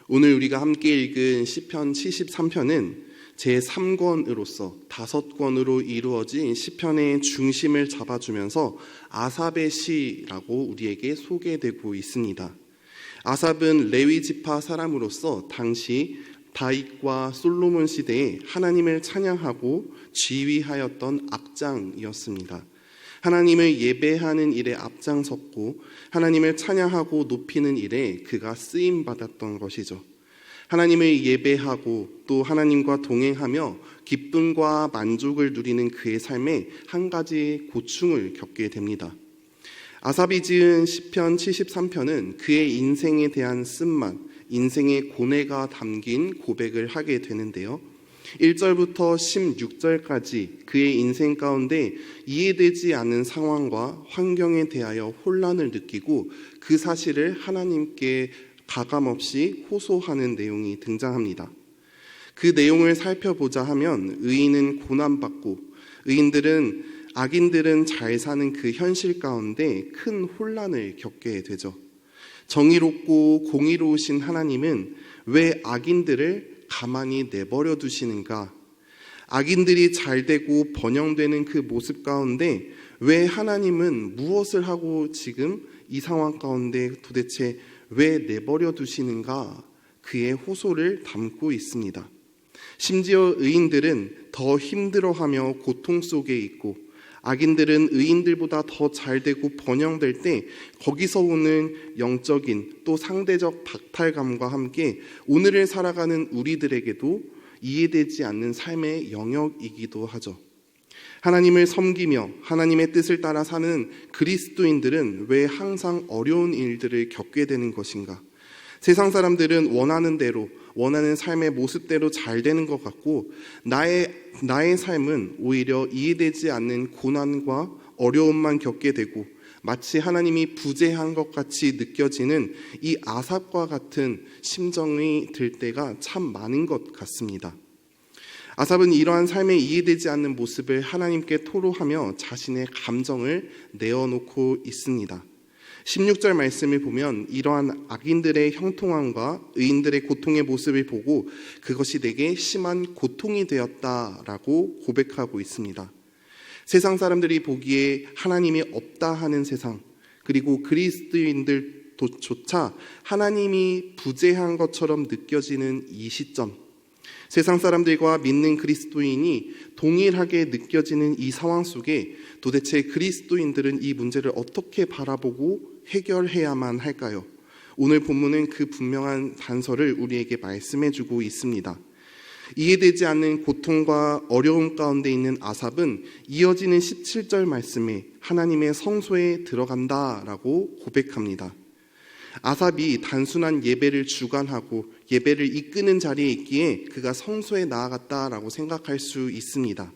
오늘 우리가 함께 읽은 시편 73편은 제3권으로서 5권으로 이루어진 시편의 중심을 잡아주면서 아삽의 시라고 우리에게 소개되고 있습니다. 아삽은 레위 지파 사람으로서 당시 다윗과 솔로몬 시대에 하나님을 찬양하고 지휘하였던 악장이었습니다. 하나님을 예배하는 일에 앞장섰고 하나님을 찬양하고 높이는 일에 그가 쓰임받았던 것이죠. 하나님을 예배하고 또 하나님과 동행하며 기쁨과 만족을 누리는 그의 삶에 한 가지 고충을 겪게 됩니다. 아삽이 지은 시편 73편은 그의 인생에 대한 쓴맛, 인생의 고뇌가 담긴 고백을 하게 되는데요. 1절부터 16절까지 그의 인생 가운데 이해되지 않는 상황과 환경에 대하여 혼란을 느끼고 그 사실을 하나님께 가감없이 호소하는 내용이 등장합니다. 그 내용을 살펴보자 하면 의인은 고난받고 악인들은 잘 사는 그 현실 가운데 큰 혼란을 겪게 되죠. 정의롭고 공의로우신 하나님은 왜 악인들을 가만히 내버려 두시는가? 악인들이 잘되고 번영되는 그 모습 가운데 왜 하나님은 무엇을 하고 지금 이 상황 가운데 도대체 왜 내버려 두시는가? 그의 호소를 담고 있습니다. 심지어 의인들은 더 힘들어하며 고통 속에 있고 악인들은 의인들보다 더 잘되고 번영될 때 거기서 오는 영적인 또 상대적 박탈감과 함께 오늘을 살아가는 우리들에게도 이해되지 않는 삶의 영역이기도 하죠. 하나님을 섬기며 하나님의 뜻을 따라 사는 그리스도인들은 왜 항상 어려운 일들을 겪게 되는 것인가? 세상 사람들은 원하는 대로, 원하는 삶의 모습대로 잘 되는 것 같고 나의 삶은 오히려 이해되지 않는 고난과 어려움만 겪게 되고 마치 하나님이 부재한 것 같이 느껴지는 이 아삽과 같은 심정이 들 때가 참 많은 것 같습니다. 아삽은 이러한 삶에 이해되지 않는 모습을 하나님께 토로하며 자신의 감정을 내어놓고 있습니다. 16절 말씀을 보면 이러한 악인들의 형통함과 의인들의 고통의 모습을 보고 그것이 내게 심한 고통이 되었다라고 고백하고 있습니다. 세상 사람들이 보기에 하나님이 없다 하는 세상, 그리고 그리스도인들조차 하나님이 부재한 것처럼 느껴지는 이 시점, 세상 사람들과 믿는 그리스도인이 동일하게 느껴지는 이 상황 속에 도대체 그리스도인들은 이 문제를 어떻게 바라보고 해결해야만 할까요? 오늘 본문은 그 분명한 단서를 우리에게 말씀해주고 있습니다. 이해되지 않는 고통과 어려움 가운데 있는 아삽은 이어지는 17절 말씀에 하나님의 성소에 들어간다라고 고백합니다. 아삽이 단순한 예배를 주관하고 예배를 이끄는 자리에 있기에 그가 성소에 나아갔다라고 생각할 수 있습니다.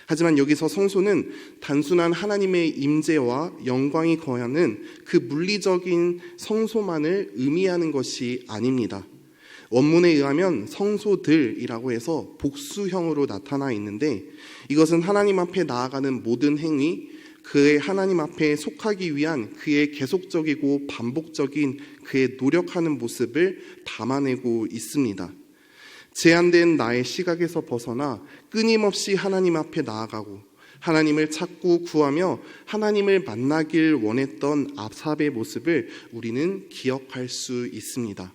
하지만 여기서 성소는 단순한 하나님의 임재와 영광이 거하는 그 물리적인 성소만을 의미하는 것이 아닙니다. 원문에 의하면 성소들이라고 해서 복수형으로 나타나 있는데 이것은 하나님 앞에 나아가는 모든 행위, 그의 하나님 앞에 속하기 위한 그의 계속적이고 반복적인 그의 노력하는 모습을 담아내고 있습니다. 제한된 나의 시각에서 벗어나 끊임없이 하나님 앞에 나아가고 하나님을 찾고 구하며 하나님을 만나길 원했던 아삽의 모습을 우리는 기억할 수 있습니다.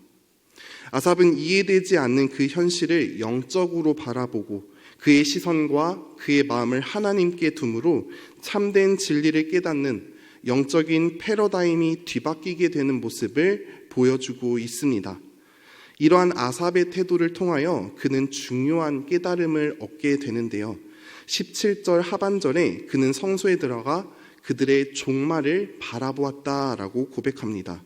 아삽은 이해되지 않는 그 현실을 영적으로 바라보고 그의 시선과 그의 마음을 하나님께 두므로 참된 진리를 깨닫는 영적인 패러다임이 뒤바뀌게 되는 모습을 보여주고 있습니다. 이러한 아삽의 태도를 통하여 그는 중요한 깨달음을 얻게 되는데요. 17절 하반절에 그는 성소에 들어가 그들의 종말을 바라보았다라고 고백합니다.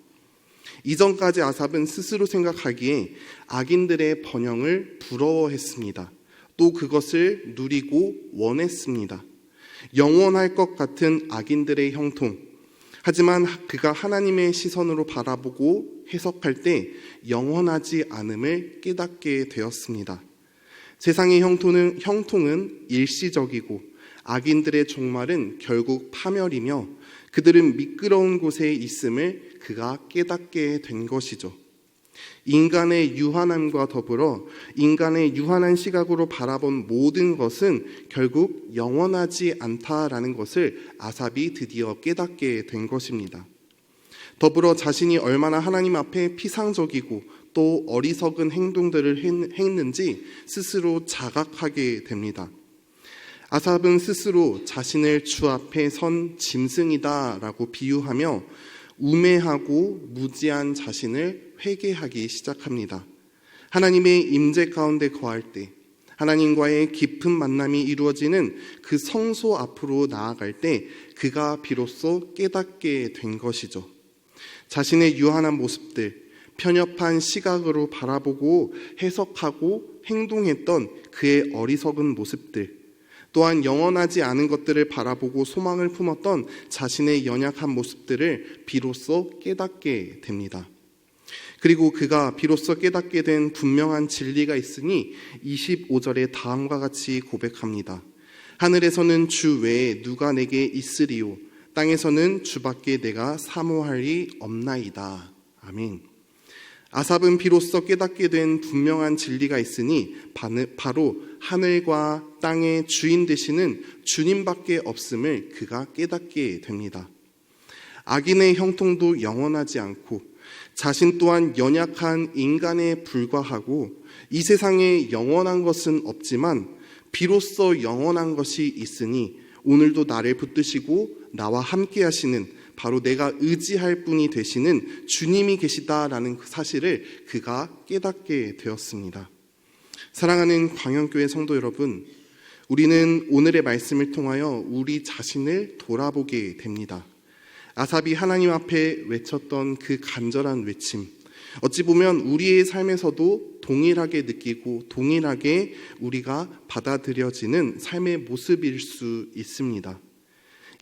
이전까지 아삽은 스스로 생각하기에 악인들의 번영을 부러워했습니다. 또 그것을 누리고 원했습니다. 영원할 것 같은 악인들의 형통, 하지만 그가 하나님의 시선으로 바라보고 해석할 때 영원하지 않음을 깨닫게 되었습니다. 세상의 형통은 일시적이고 악인들의 종말은 결국 파멸이며 그들은 미끄러운 곳에 있음을 그가 깨닫게 된 것이죠. 인간의 유한함과 더불어 인간의 유한한 시각으로 바라본 모든 것은 결국 영원하지 않다라는 것을 아삽이 드디어 깨닫게 된 것입니다. 더불어 자신이 얼마나 하나님 앞에 피상적이고 또 어리석은 행동들을 했는지 스스로 자각하게 됩니다. 아삽은 스스로 자신을 주 앞에 선 짐승이다라고 비유하며 우매하고 무지한 자신을 회개하기 시작합니다. 하나님의 임재 가운데 거할 때, 하나님과의 깊은 만남이 이루어지는 그 성소 앞으로 나아갈 때 그가 비로소 깨닫게 된 것이죠. 자신의 유한한 모습들, 편협한 시각으로 바라보고 해석하고 행동했던 그의 어리석은 모습들, 또한 영원하지 않은 것들을 바라보고 소망을 품었던 자신의 연약한 모습들을 비로소 깨닫게 됩니다. 그리고 그가 비로소 깨닫게 된 분명한 진리가 있으니 25절에 다음과 같이 고백합니다. 하늘에서는 주 외에 누가 내게 있으리요, 땅에서는 주밖에 내가 사모할이 없나이다. 아멘. 아삽은 비로소 깨닫게 된 분명한 진리가 있으니 바로 하늘과 땅의 주인 되시는 주님밖에 없음을 그가 깨닫게 됩니다. 악인의 형통도 영원하지 않고 자신 또한 연약한 인간에 불과하고 이 세상에 영원한 것은 없지만 비로소 영원한 것이 있으니 오늘도 나를 붙드시고 나와 함께 하시는 바로 내가 의지할 분이 되시는 주님이 계시다라는 그 사실을 그가 깨닫게 되었습니다. 사랑하는 광영교회 성도 여러분, 우리는 오늘의 말씀을 통하여 우리 자신을 돌아보게 됩니다. 아삽이 하나님 앞에 외쳤던 그 간절한 외침, 어찌 보면 우리의 삶에서도 동일하게 느끼고 동일하게 우리가 받아들여지는 삶의 모습일 수 있습니다.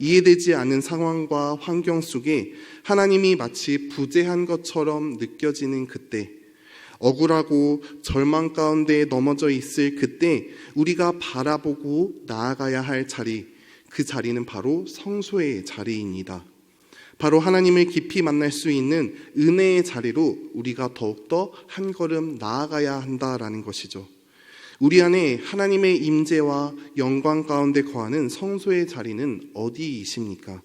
이해되지 않은 상황과 환경 속에 하나님이 마치 부재한 것처럼 느껴지는 그때, 억울하고 절망 가운데 넘어져 있을 그때 우리가 바라보고 나아가야 할 자리, 그 자리는 바로 성소의 자리입니다. 바로 하나님을 깊이 만날 수 있는 은혜의 자리로 우리가 더욱더 한 걸음 나아가야 한다라는 것이죠. 우리 안에 하나님의 임재와 영광 가운데 거하는 성소의 자리는 어디이십니까?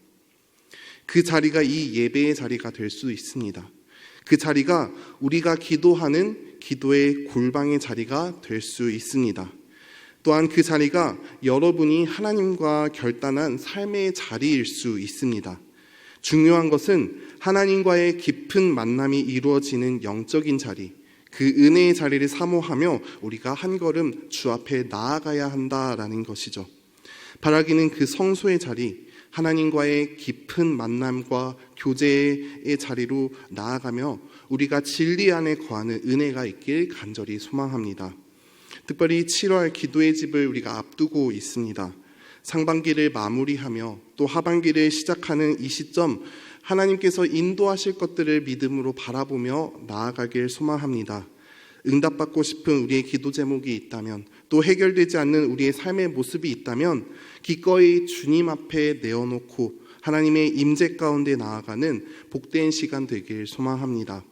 그 자리가 이 예배의 자리가 될 수 있습니다. 그 자리가 우리가 기도하는 기도의 골방의 자리가 될 수 있습니다. 또한 그 자리가 여러분이 하나님과 결단한 삶의 자리일 수 있습니다. 중요한 것은 하나님과의 깊은 만남이 이루어지는 영적인 자리, 그 은혜의 자리를 사모하며 우리가 한 걸음 주 앞에 나아가야 한다라는 것이죠. 바라기는 그 성소의 자리, 하나님과의 깊은 만남과 교제의 자리로 나아가며 우리가 진리 안에 거하는 은혜가 있길 간절히 소망합니다. 특별히 7월 기도의 집을 우리가 앞두고 있습니다. 상반기를 마무리하며 또 하반기를 시작하는 이 시점, 하나님께서 인도하실 것들을 믿음으로 바라보며 나아가길 소망합니다. 응답받고 싶은 우리의 기도 제목이 있다면, 또 해결되지 않는 우리의 삶의 모습이 있다면 기꺼이 주님 앞에 내어놓고 하나님의 임재 가운데 나아가는 복된 시간 되길 소망합니다.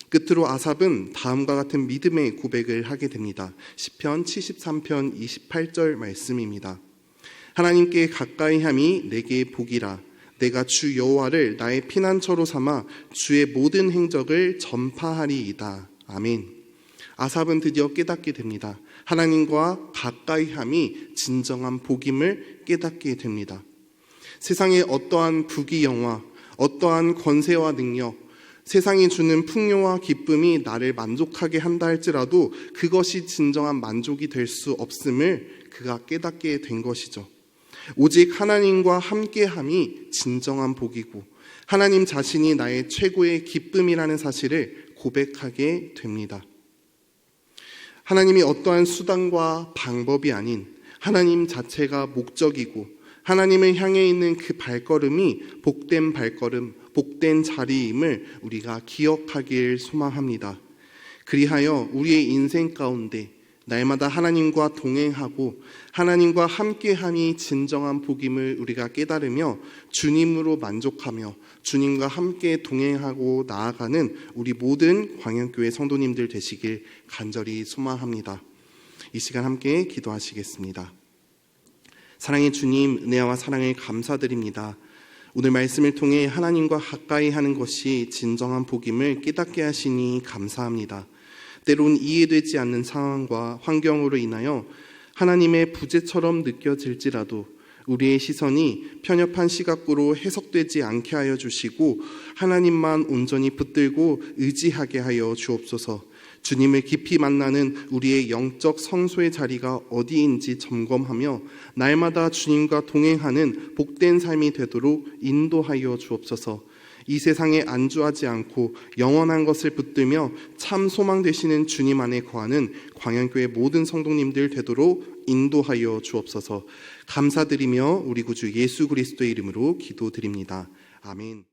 끝으로 아삽은 다음과 같은 믿음의 고백을 하게 됩니다. 시편 73편 28절 말씀입니다. 하나님께 가까이 함이 내게 복이라. 내가 주 여호와를 나의 피난처로 삼아 주의 모든 행적을 전파하리이다. 아멘. 아삽은 드디어 깨닫게 됩니다. 하나님과 가까이 함이 진정한 복임을 깨닫게 됩니다. 세상의 어떠한 부귀영화, 어떠한 권세와 능력, 세상이 주는 풍요와 기쁨이 나를 만족하게 한다 할지라도 그것이 진정한 만족이 될 수 없음을 그가 깨닫게 된 것이죠. 오직 하나님과 함께함이 진정한 복이고 하나님 자신이 나의 최고의 기쁨이라는 사실을 고백하게 됩니다. 하나님이 어떠한 수단과 방법이 아닌 하나님 자체가 목적이고 하나님을 향해 있는 그 발걸음이 복된 발걸음, 복된 자리임을 우리가 기억하길 소망합니다. 그리하여 우리의 인생 가운데 날마다 하나님과 동행하고 하나님과 함께함이 진정한 복임을 우리가 깨달으며 주님으로 만족하며 주님과 함께 동행하고 나아가는 우리 모든 광양교회 성도님들 되시길 간절히 소망합니다. 이 시간 함께 기도하시겠습니다. 사랑의 주님, 은혜와 사랑을 감사드립니다. 오늘 말씀을 통해 하나님과 가까이 하는 것이 진정한 복임을 깨닫게 하시니 감사합니다. 때론 이해되지 않는 상황과 환경으로 인하여 하나님의 부재처럼 느껴질지라도 우리의 시선이 편협한 시각으로 해석되지 않게 하여 주시고 하나님만 온전히 붙들고 의지하게 하여 주옵소서. 주님을 깊이 만나는 우리의 영적 성소의 자리가 어디인지 점검하며 날마다 주님과 동행하는 복된 삶이 되도록 인도하여 주옵소서. 이 세상에 안주하지 않고 영원한 것을 붙들며 참 소망 되시는 주님 안에 거하는 광양교회 모든 성도님들 되도록 인도하여 주옵소서. 감사드리며 우리 구주 예수 그리스도의 이름으로 기도드립니다. 아멘.